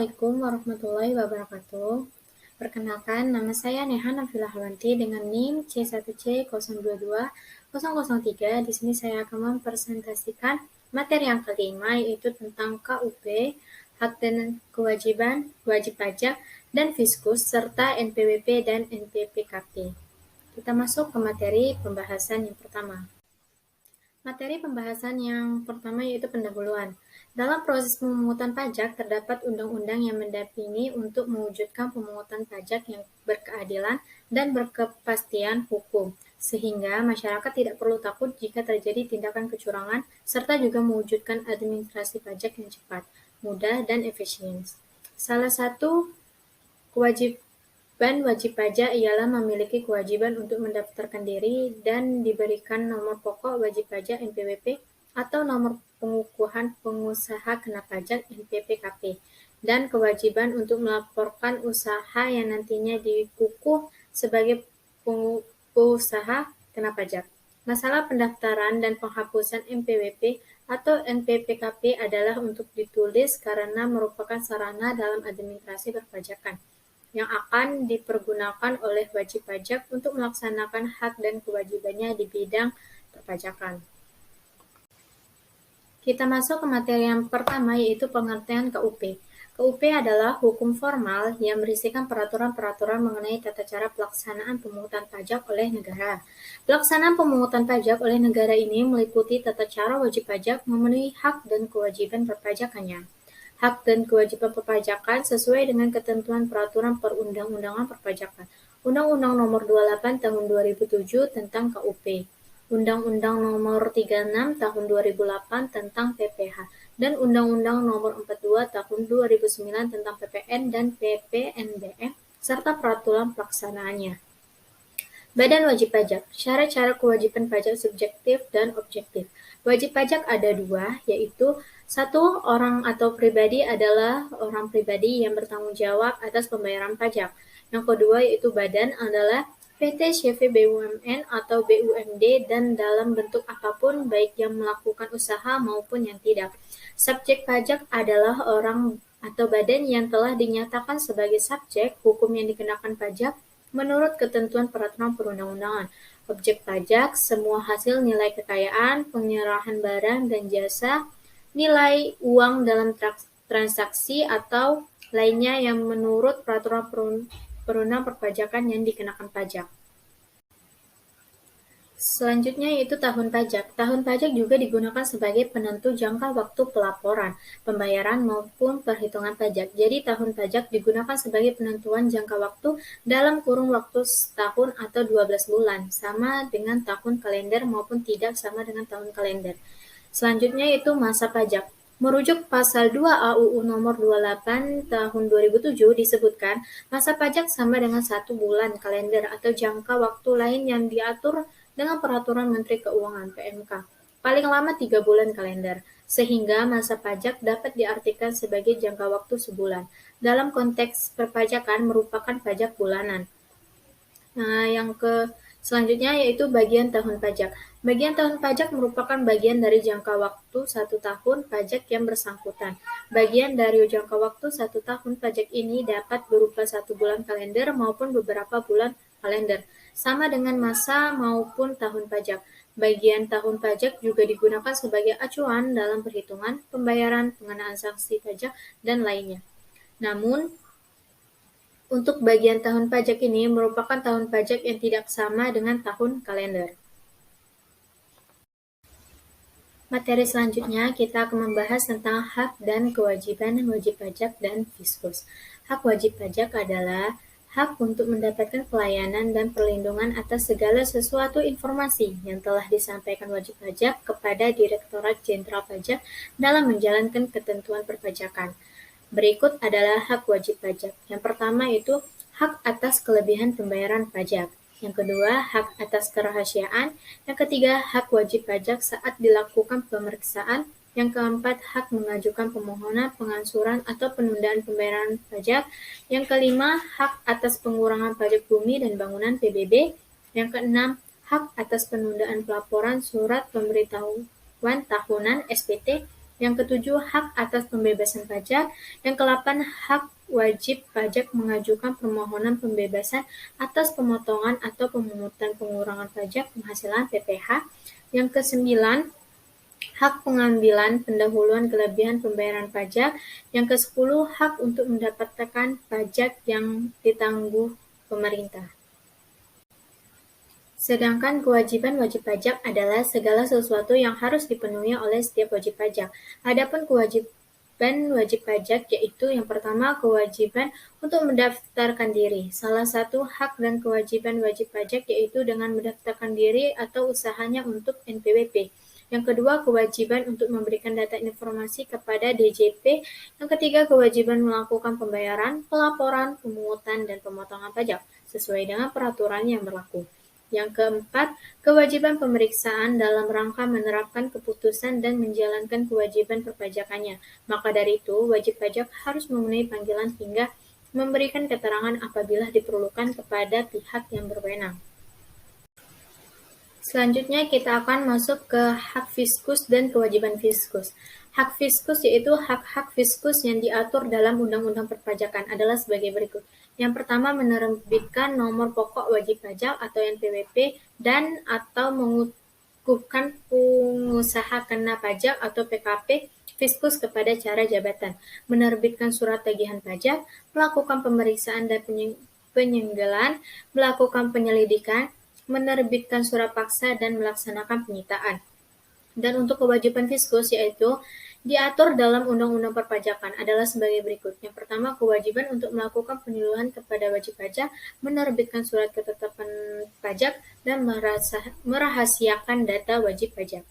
Assalamualaikum warahmatullahi wabarakatuh. Perkenalkan, nama saya Neha Nafila Hawanti dengan NIM C1C022003. Di sini saya akan mempresentasikan materi yang kelima, yaitu tentang KUP, hak dan kewajiban, wajib pajak, dan fiskus, serta NPWP dan NPPKP. Kita masuk ke materi pembahasan yang pertama. Materi pembahasan yang pertama yaitu pendahuluan. Dalam proses pemungutan pajak, terdapat undang-undang yang mendampingi untuk mewujudkan pemungutan pajak yang berkeadilan dan berkepastian hukum, sehingga masyarakat tidak perlu takut jika terjadi tindakan kecurangan, serta juga mewujudkan administrasi pajak yang cepat, mudah, dan efisien. Salah satu kewajiban wajib pajak ialah memiliki kewajiban untuk mendaftarkan diri dan diberikan nomor pokok wajib pajak (NPWP) atau nomor pengukuhan pengusaha kena pajak (NPPKP), dan kewajiban untuk melaporkan usaha yang nantinya dikukuh sebagai pengusaha kena pajak. Masalah pendaftaran dan penghapusan NPWP atau NPPKP adalah untuk ditulis karena merupakan sarana dalam administrasi perpajakan yang akan dipergunakan oleh wajib pajak untuk melaksanakan hak dan kewajibannya di bidang perpajakan. Kita masuk ke materi yang pertama, yaitu pengertian KUP. KUP adalah hukum formal yang berisikan peraturan-peraturan mengenai tata cara pelaksanaan pemungutan pajak oleh negara. Pelaksanaan pemungutan pajak oleh negara ini meliputi tata cara wajib pajak memenuhi hak dan kewajiban perpajakannya. Hak dan kewajiban perpajakan sesuai dengan ketentuan peraturan perundang-undangan perpajakan. Undang-Undang Nomor 28 Tahun 2007 tentang KUP. Undang-Undang Nomor 36 Tahun 2008 tentang PPH, dan Undang-Undang Nomor 42 Tahun 2009 tentang PPN dan PPNBM, serta peraturan pelaksanaannya. Badan Wajib Pajak, syarat-syarat kewajiban pajak subjektif dan objektif. Wajib pajak ada dua, yaitu satu, orang atau pribadi adalah orang pribadi yang bertanggung jawab atas pembayaran pajak. Yang kedua yaitu badan adalah PT, CV, BUMN, atau BUMD, dan dalam bentuk apapun baik yang melakukan usaha maupun yang tidak. Subjek pajak adalah orang atau badan yang telah dinyatakan sebagai subjek hukum yang dikenakan pajak menurut ketentuan peraturan perundang-undangan. Objek pajak, semua hasil nilai kekayaan, penyerahan barang dan jasa, nilai uang dalam transaksi atau lainnya yang menurut peraturan perundang perpajakan yang dikenakan pajak. Selanjutnya yaitu tahun pajak. Tahun pajak juga digunakan sebagai penentu jangka waktu pelaporan, pembayaran maupun perhitungan pajak. Jadi tahun pajak digunakan sebagai penentuan jangka waktu dalam kurun waktu setahun atau 12 bulan, sama dengan tahun kalender maupun tidak sama dengan tahun kalender. Selanjutnya yaitu masa pajak. Merujuk pasal 2 AUU nomor 28 tahun 2007 disebutkan, masa pajak sama dengan 1 bulan kalender atau jangka waktu lain yang diatur dengan peraturan Menteri Keuangan (PMK). Paling lama 3 bulan kalender, sehingga masa pajak dapat diartikan sebagai jangka waktu sebulan. Dalam konteks perpajakan merupakan pajak bulanan. Nah, selanjutnya yaitu bagian tahun pajak. Bagian tahun pajak merupakan bagian dari jangka waktu 1 tahun pajak yang bersangkutan. Bagian dari jangka waktu 1 tahun pajak ini dapat berupa 1 bulan kalender maupun beberapa bulan kalender, sama dengan masa maupun tahun pajak. Bagian tahun pajak juga digunakan sebagai acuan dalam perhitungan, pembayaran, pengenaan sanksi pajak, dan lainnya. Namun, untuk bagian tahun pajak ini merupakan tahun pajak yang tidak sama dengan tahun kalender. Materi selanjutnya kita akan membahas tentang hak dan kewajiban wajib pajak dan fiskus. Hak wajib pajak adalah hak untuk mendapatkan pelayanan dan perlindungan atas segala sesuatu informasi yang telah disampaikan wajib pajak kepada Direktorat Jenderal Pajak dalam menjalankan ketentuan perpajakan. Berikut adalah hak wajib pajak. Yang pertama itu hak atas kelebihan pembayaran pajak. Yang kedua, hak atas kerahasiaan. Yang ketiga, hak wajib pajak saat dilakukan pemeriksaan. Yang keempat, hak mengajukan permohonan pengangsuran atau penundaan pembayaran pajak. Yang kelima, hak atas pengurangan pajak bumi dan bangunan (PBB). Yang keenam, hak atas penundaan pelaporan surat pemberitahuan tahunan (SPT). Yang ketujuh, hak atas pembebasan pajak. Yang kedelapan, hak wajib pajak mengajukan permohonan pembebasan atas pemotongan atau pemungutan pengurangan pajak penghasilan (PPh). Yang kesembilan, hak pengambilan pendahuluan kelebihan pembayaran pajak. Yang ke-10, hak untuk mendapatkan pajak yang ditangguh pemerintah. Sedangkan kewajiban wajib pajak adalah segala sesuatu yang harus dipenuhi oleh setiap wajib pajak. Adapun kewajiban wajib pajak yaitu yang pertama, kewajiban untuk mendaftarkan diri. Salah satu hak dan kewajiban wajib pajak yaitu dengan mendaftarkan diri atau usahanya untuk NPWP. Yang kedua, kewajiban untuk memberikan data informasi kepada DJP. Yang ketiga, kewajiban melakukan pembayaran, pelaporan, pemungutan, dan pemotongan pajak sesuai dengan peraturan yang berlaku. Yang keempat, kewajiban pemeriksaan dalam rangka menerapkan keputusan dan menjalankan kewajiban perpajakannya. Maka dari itu, wajib pajak harus memenuhi panggilan hingga memberikan keterangan apabila diperlukan kepada pihak yang berwenang. Selanjutnya kita akan masuk ke hak fiskus dan kewajiban fiskus. Hak fiskus yaitu hak-hak fiskus yang diatur dalam Undang-Undang Perpajakan adalah sebagai berikut. Yang pertama, menerbitkan nomor pokok wajib pajak atau NPWP dan atau mengukuhkan pengusaha kena pajak atau PKP fiskus kepada cara jabatan, menerbitkan surat tagihan pajak, melakukan pemeriksaan dan penyenggelan, melakukan penyelidikan, menerbitkan surat paksa dan melaksanakan penyitaan. Dan untuk kewajiban fiskus yaitu diatur dalam Undang-Undang Perpajakan adalah sebagai berikut. Yang pertama, kewajiban untuk melakukan penyuluhan kepada wajib pajak, menerbitkan surat ketetapan pajak, dan merahasiakan data wajib pajak.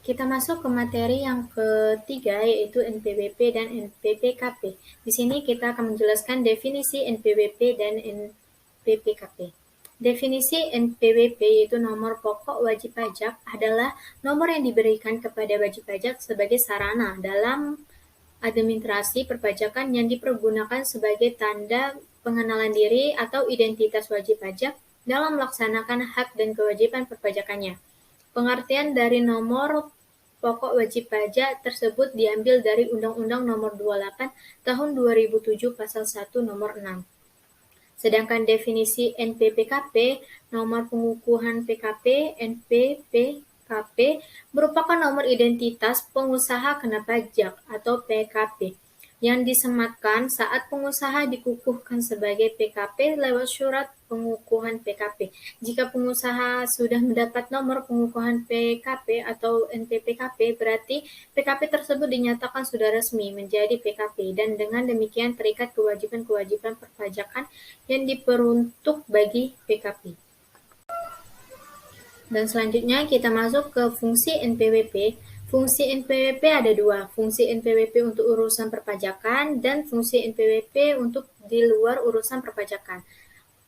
Kita masuk ke materi yang ketiga yaitu NPWP dan NPPKP. Di sini kita akan menjelaskan definisi NPWP dan NPPKP. Definisi NPWP yaitu nomor pokok wajib pajak adalah nomor yang diberikan kepada wajib pajak sebagai sarana dalam administrasi perpajakan yang dipergunakan sebagai tanda pengenalan diri atau identitas wajib pajak dalam melaksanakan hak dan kewajiban perpajakannya. Pengertian dari nomor pokok wajib pajak tersebut diambil dari Undang-Undang Nomor 28 Tahun 2007 Pasal 1 Nomor 6. Sedangkan definisi NPPKP, nomor pengukuhan PKP, NPPKP, merupakan nomor identitas pengusaha kena pajak atau PKP yang disematkan saat pengusaha dikukuhkan sebagai PKP lewat surat pengukuhan PKP. Jika pengusaha sudah mendapat nomor pengukuhan PKP atau NPPKP, berarti PKP tersebut dinyatakan sudah resmi menjadi PKP dan dengan demikian terikat kewajiban-kewajiban perpajakan yang diperuntuk bagi PKP. Dan selanjutnya kita masuk ke fungsi NPWP. Fungsi NPWP ada dua, fungsi NPWP untuk urusan perpajakan dan fungsi NPWP untuk di luar urusan perpajakan.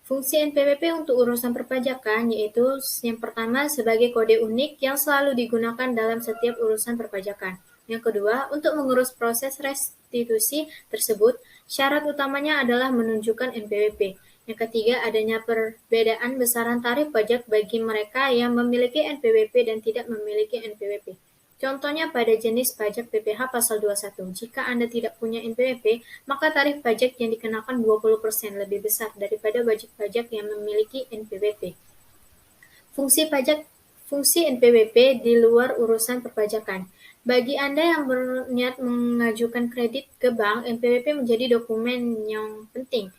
Fungsi NPWP untuk urusan perpajakan yaitu yang pertama sebagai kode unik yang selalu digunakan dalam setiap urusan perpajakan. Yang kedua, untuk mengurus proses restitusi tersebut, syarat utamanya adalah menunjukkan NPWP. Yang ketiga, adanya perbedaan besaran tarif pajak bagi mereka yang memiliki NPWP dan tidak memiliki NPWP. Contohnya pada jenis pajak PPh pasal 21. Jika Anda tidak punya NPWP, maka tarif pajak yang dikenakan 20% lebih besar daripada wajib pajak yang memiliki NPWP. Fungsi NPWP di luar urusan perpajakan. Bagi Anda yang berniat mengajukan kredit ke bank, NPWP menjadi dokumen yang penting,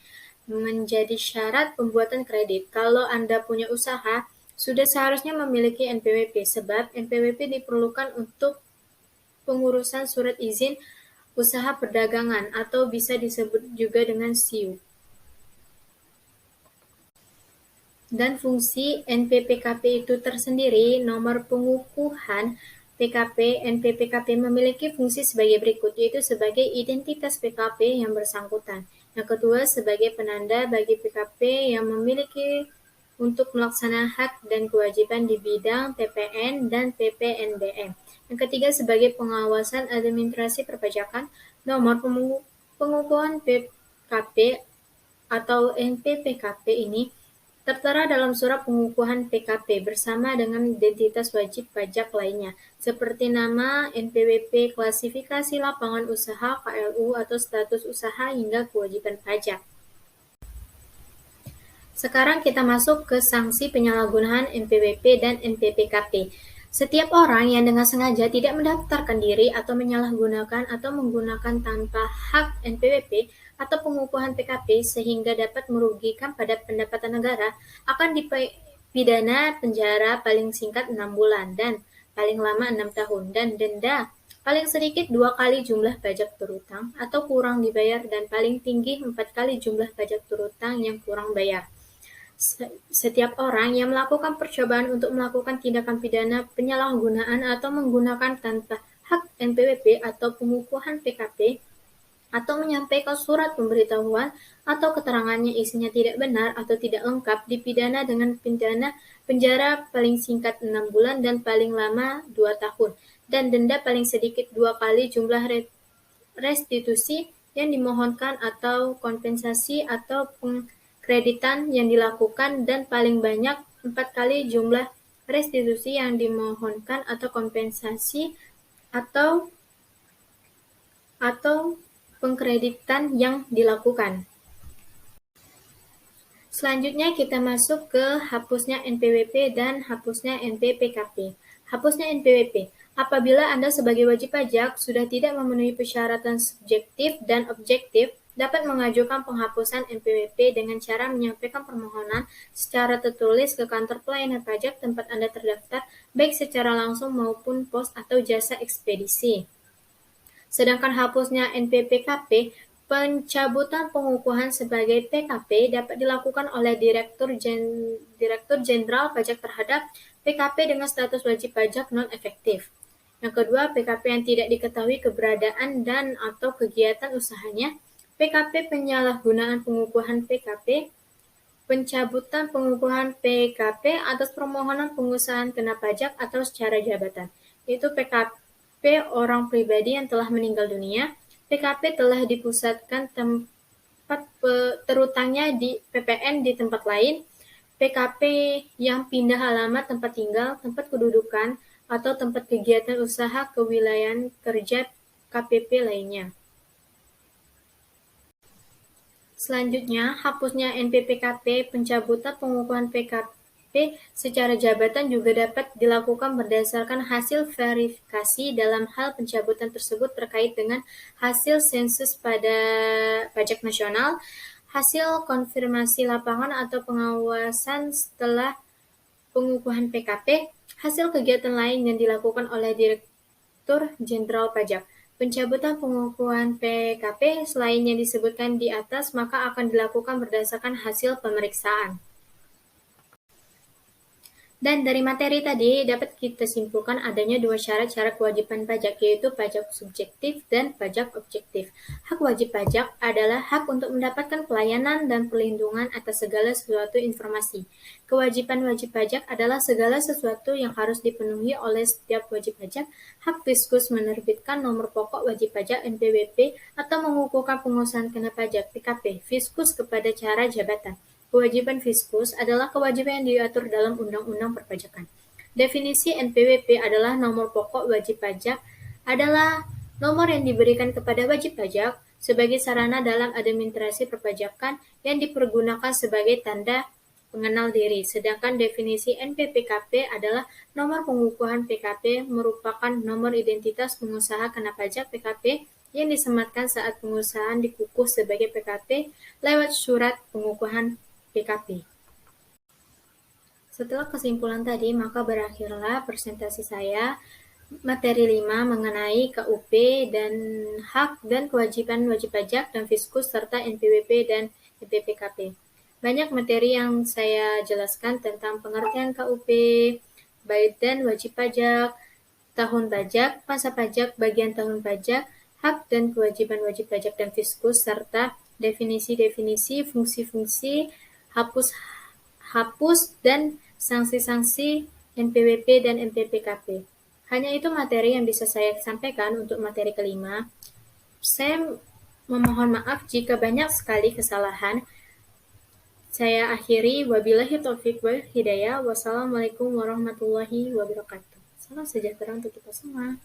menjadi syarat pembuatan kredit. Kalau Anda punya usaha, sudah seharusnya memiliki NPWP sebab NPWP diperlukan untuk pengurusan surat izin usaha perdagangan atau bisa disebut juga dengan SIU. Dan fungsi NPPKP itu tersendiri, nomor pengukuhan PKP, NPPKP memiliki fungsi sebagai berikut, yaitu sebagai identitas PKP yang bersangkutan. Yang kedua, sebagai penanda bagi PKP yang memiliki untuk melaksanakan hak dan kewajiban di bidang PPN dan PPNBM. Yang ketiga, sebagai pengawasan administrasi perpajakan, nomor pengukuhan PKP atau NPPKP ini tertera dalam surat pengukuhan PKP bersama dengan identitas wajib pajak lainnya, seperti nama, NPWP, klasifikasi lapangan usaha (KLU) atau status usaha hingga kewajiban pajak. Sekarang kita masuk ke sanksi penyalahgunaan NPWP dan NPPKP. Setiap orang yang dengan sengaja tidak mendaftarkan diri atau menyalahgunakan atau menggunakan tanpa hak NPWP atau pengukuhan PKP sehingga dapat merugikan pada pendapatan negara akan dipidana penjara paling singkat 6 bulan dan paling lama 6 tahun dan denda paling sedikit 2 kali jumlah pajak berutang atau kurang dibayar dan paling tinggi 4 kali jumlah pajak berutang yang kurang bayar. Setiap orang yang melakukan percobaan untuk melakukan tindakan pidana penyalahgunaan atau menggunakan tanpa hak NPWP atau pengukuhan PKP atau menyampaikan surat pemberitahuan atau keterangannya isinya tidak benar atau tidak lengkap dipidana dengan pidana penjara paling singkat 6 bulan dan paling lama 2 tahun dan denda paling sedikit 2 kali jumlah restitusi yang dimohonkan atau kompensasi atau kreditan yang dilakukan dan paling banyak 4 kali jumlah restitusi yang dimohonkan atau kompensasi atau pengkreditan yang dilakukan. Selanjutnya kita masuk ke hapusnya NPWP dan hapusnya NPPKP. Hapusnya NPWP. Apabila Anda sebagai wajib pajak sudah tidak memenuhi persyaratan subjektif dan objektif, dapat mengajukan penghapusan NPWP dengan cara menyampaikan permohonan secara tertulis ke kantor pelayanan pajak tempat Anda terdaftar, baik secara langsung maupun pos atau jasa ekspedisi. Sedangkan hapusnya NPPKP, pencabutan pengukuhan sebagai PKP dapat dilakukan oleh Direktur Jenderal Pajak terhadap PKP dengan status wajib pajak non-efektif. Yang kedua, PKP yang tidak diketahui keberadaan dan atau kegiatan usahanya, PKP penyalahgunaan pengukuhan PKP, pencabutan pengukuhan PKP atas permohonan pengusahaan kena pajak atau secara jabatan, yaitu PKP orang pribadi yang telah meninggal dunia, PKP telah dipusatkan tempat terutangnya di PPN di tempat lain, PKP yang pindah alamat tempat tinggal, tempat kedudukan, atau tempat kegiatan usaha kewilayahan kerja KPP lainnya. Selanjutnya, hapusnya NPPKP, pencabutan pengukuhan PKP secara jabatan juga dapat dilakukan berdasarkan hasil verifikasi dalam hal pencabutan tersebut terkait dengan hasil sensus pada pajak nasional, hasil konfirmasi lapangan atau pengawasan setelah pengukuhan PKP, hasil kegiatan lain yang dilakukan oleh Direktur Jenderal Pajak. Pencabutan pengukuhan PKP selain yang disebutkan di atas maka akan dilakukan berdasarkan hasil pemeriksaan. Dan dari materi tadi dapat kita simpulkan adanya dua syarat-syarat kewajiban pajak, yaitu pajak subjektif dan pajak objektif. Hak wajib pajak adalah hak untuk mendapatkan pelayanan dan perlindungan atas segala sesuatu informasi. Kewajiban wajib pajak adalah segala sesuatu yang harus dipenuhi oleh setiap wajib pajak. Hak Fiskus menerbitkan nomor pokok wajib pajak NPWP atau mengukuhkan pengusahaan kena pajak PKP Fiskus kepada cara jabatan. Kewajiban Fiskus adalah kewajiban yang diatur dalam Undang-Undang Perpajakan. Definisi NPWP adalah nomor pokok wajib pajak adalah nomor yang diberikan kepada wajib pajak sebagai sarana dalam administrasi perpajakan yang dipergunakan sebagai tanda pengenal diri. Sedangkan definisi NPPKP adalah nomor pengukuhan PKP merupakan nomor identitas pengusaha kena pajak PKP yang disematkan saat pengusahaan dikukuh sebagai PKP lewat surat pengukuhan PKP. Setelah kesimpulan tadi, maka berakhirlah presentasi saya materi 5 mengenai KUP dan hak dan kewajiban wajib pajak dan Fiskus serta NPWP dan NPPKP. Banyak materi yang saya jelaskan tentang pengertian KUP, baik dan wajib pajak, tahun pajak, masa pajak, bagian tahun pajak, hak dan kewajiban wajib pajak dan Fiskus serta definisi-definisi, fungsi-fungsi, hapus dan sanksi-sanksi NPWP dan NPPKP. Hanya itu materi yang bisa saya sampaikan untuk materi kelima. Saya memohon maaf jika banyak sekali kesalahan. Saya akhiri, wabillahi taufik wal hidayah. Wassalamualaikum warahmatullahi wabarakatuh. Salam sejahtera untuk kita semua.